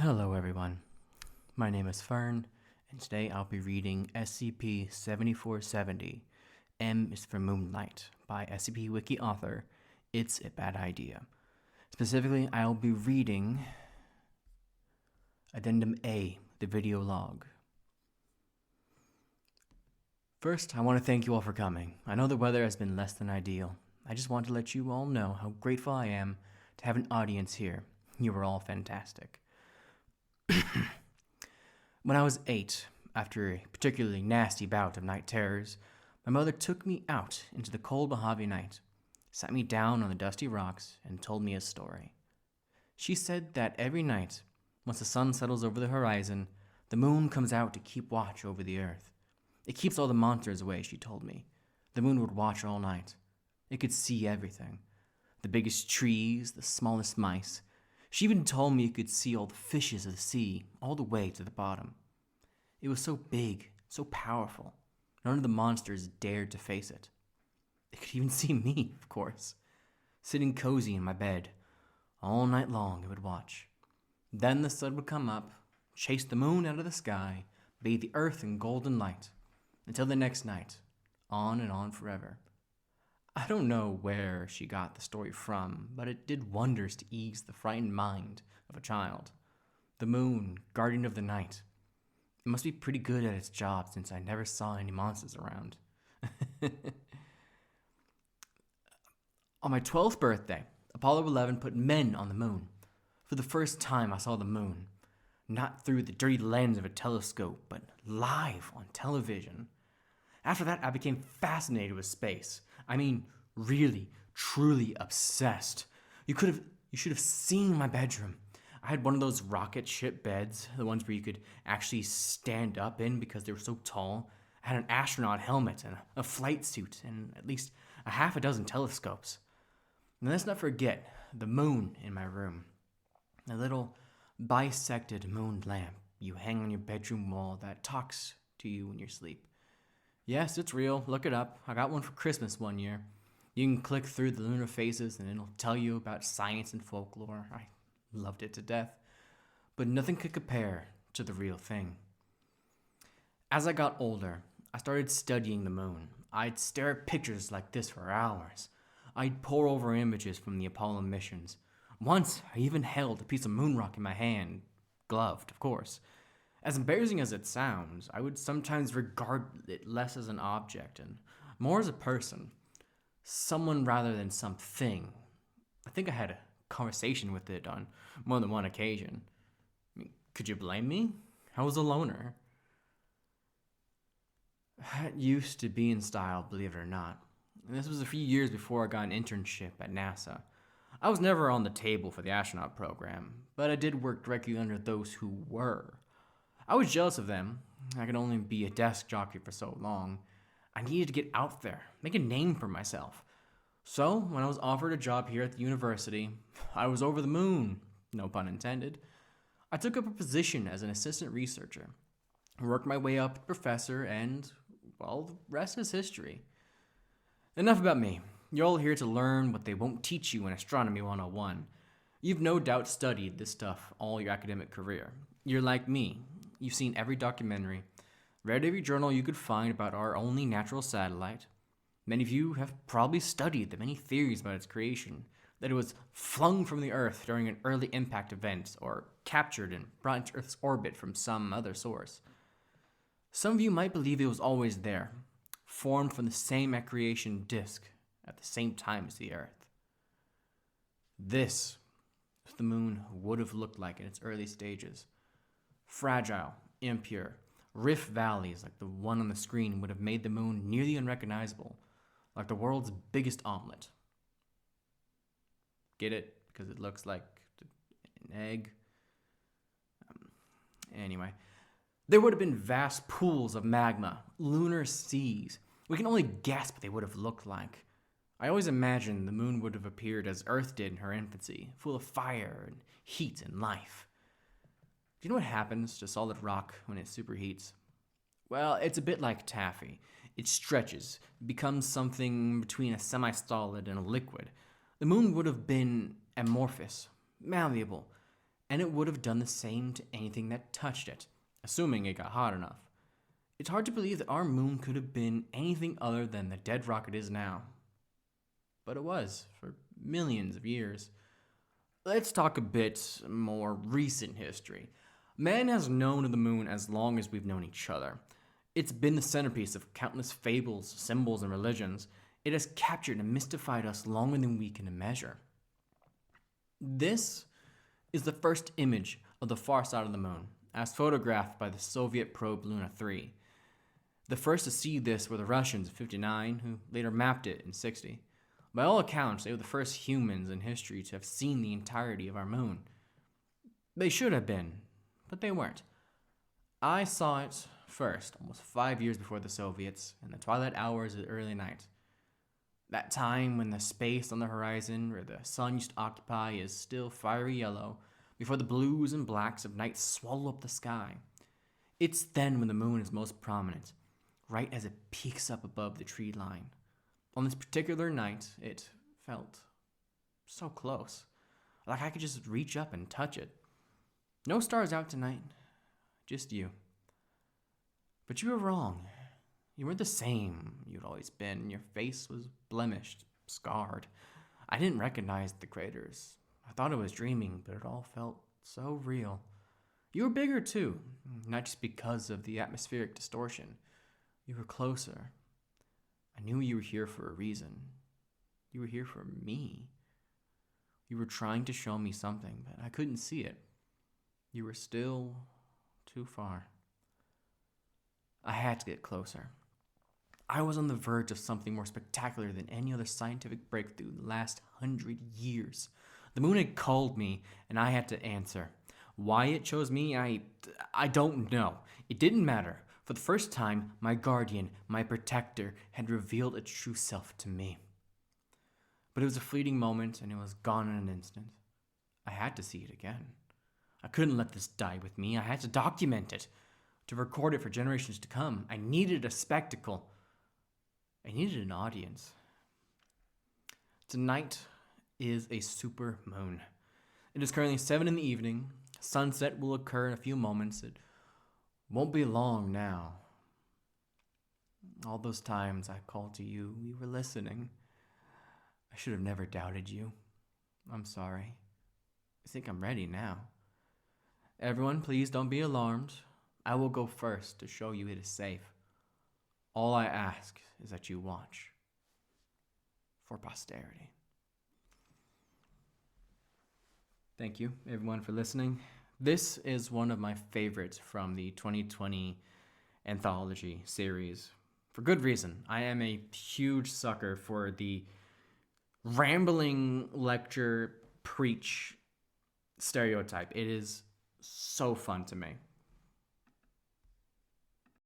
Hello everyone, my name is Fern, and today I'll be reading SCP-7470, M is for Moonlight, by SCP Wiki author It's a Bad Idea. Specifically, I'll be reading Addendum A, the video log. First, I want to thank you all for coming. I know the weather has been less than ideal. I just want to let you all know how grateful I am to have an audience here. You are all fantastic. When I was 8, after a particularly nasty bout of night terrors, my mother took me out into the cold Mojave night, sat me down on the dusty rocks, and told me a story. She said that every night, once the sun settles over the horizon, the moon comes out to keep watch over the earth. It keeps all the monsters away, she told me. The moon would watch all night. It could see everything. The biggest trees, the smallest mice. She even told me it could see all the fishes of the sea, all the way to the bottom. It was so big, so powerful. None of the monsters dared to face it. It could even see me, of course, sitting cozy in my bed. All night long it would watch. Then the sun would come up, chase the moon out of the sky, bathe the earth in golden light, until the next night, on and on forever. I don't know where she got the story from, but it did wonders to ease the frightened mind of a child. The moon, guardian of the night. It must be pretty good at its job since I never saw any monsters around. On my 12th birthday, Apollo 11 put men on the moon. For the first time, I saw the moon. Not through the dirty lens of a telescope, but live on television. After that, I became fascinated with space. I mean, really, truly obsessed. You should have seen my bedroom. I had one of those rocket ship beds, the ones where you could actually stand up in because they were so tall. I had an astronaut helmet and a flight suit and at least a half a dozen telescopes. And let's not forget the moon in my room. A little bisected moon lamp you hang on your bedroom wall that talks to you in your sleep. Yes, it's real. Look it up. I got one for Christmas one year. You can click through the lunar phases and it'll tell you about science and folklore. I loved it to death. But nothing could compare to the real thing. As I got older, I started studying the moon. I'd stare at pictures like this for hours. I'd pore over images from the Apollo missions. Once, I even held a piece of moon rock in my hand, gloved, of course. As embarrassing as it sounds, I would sometimes regard it less as an object and more as a person. Someone rather than something. I think I had a conversation with it on more than one occasion. I mean, could you blame me? I was a loner. That used to be in style, believe it or not. And this was a few years before I got an internship at NASA. I was never on the table for the astronaut program, but I did work directly under those who were. I was jealous of them. I could only be a desk jockey for so long. I needed to get out there, make a name for myself. So, when I was offered a job here at the university, I was over the moon, no pun intended. I took up a position as an assistant researcher, worked my way up to professor, and, well, the rest is history. Enough about me. You're all here to learn what they won't teach you in Astronomy 101. You've no doubt studied this stuff all your academic career. You're like me. You've seen every documentary, read every journal you could find about our only natural satellite. Many of you have probably studied the many theories about its creation, that it was flung from the Earth during an early impact event or captured and brought into Earth's orbit from some other source. Some of you might believe it was always there, formed from the same accretion disk at the same time as the Earth. This is what the moon would have looked like in its early stages. Fragile, impure, rift valleys like the one on the screen would have made the moon nearly unrecognizable, like the world's biggest omelet. Get it? Because it looks like an egg. Anyway, there would have been vast pools of magma, lunar seas. We can only guess what they would have looked like. I always imagined the moon would have appeared as Earth did in her infancy, full of fire and heat and life. Do you know what happens to solid rock when it superheats? Well, it's a bit like taffy. It stretches, becomes something between a semi-solid and a liquid. The moon would have been amorphous, malleable, and it would have done the same to anything that touched it, assuming it got hot enough. It's hard to believe that our moon could have been anything other than the dead rock it is now. But it was, for millions of years. Let's talk a bit more recent history. Man has known of the moon as long as we've known each other. It's been the centerpiece of countless fables, symbols, and religions. It has captured and mystified us longer than we can measure. This is the first image of the far side of the moon, as photographed by the Soviet probe Luna 3. The first to see this were the Russians in '59, who later mapped it in '60. By all accounts, they were the first humans in history to have seen the entirety of our moon. They should have been, but they weren't. I saw it first, almost 5 years before the Soviets, in the twilight hours of the early night. That time when the space on the horizon where the sun used to occupy is still fiery yellow, before the blues and blacks of night swallow up the sky. It's then when the moon is most prominent, right as it peaks up above the tree line. On this particular night, it felt so close, like I could just reach up and touch it. No stars out tonight, just you. But you were wrong. You weren't the same you'd always been. Your face was blemished, scarred. I didn't recognize the craters. I thought I was dreaming, but it all felt so real. You were bigger too, not just because of the atmospheric distortion. You were closer. I knew you were here for a reason. You were here for me. You were trying to show me something, but I couldn't see it. You were still too far. I had to get closer. I was on the verge of something more spectacular than any other scientific breakthrough in the last 100 years. The moon had called me, and I had to answer. Why it chose me, I don't know. It didn't matter. For the first time, my guardian, my protector, had revealed its true self to me. But it was a fleeting moment, and it was gone in an instant. I had to see it again. I couldn't let this die with me. I had to document it, to record it for generations to come. I needed a spectacle. I needed an audience. Tonight is a super moon. It is currently 7 in the evening. Sunset will occur in a few moments. It won't be long now. All those times I called to you, you were listening. I should have never doubted you. I'm sorry. I think I'm ready now. Everyone, please don't be alarmed. I will go first to show you it is safe. All I ask is that you watch for posterity. Thank you, everyone, for listening. This is one of my favorites from the 2020 anthology series. For good reason. I am a huge sucker for the rambling lecture preach stereotype. It is so fun to me.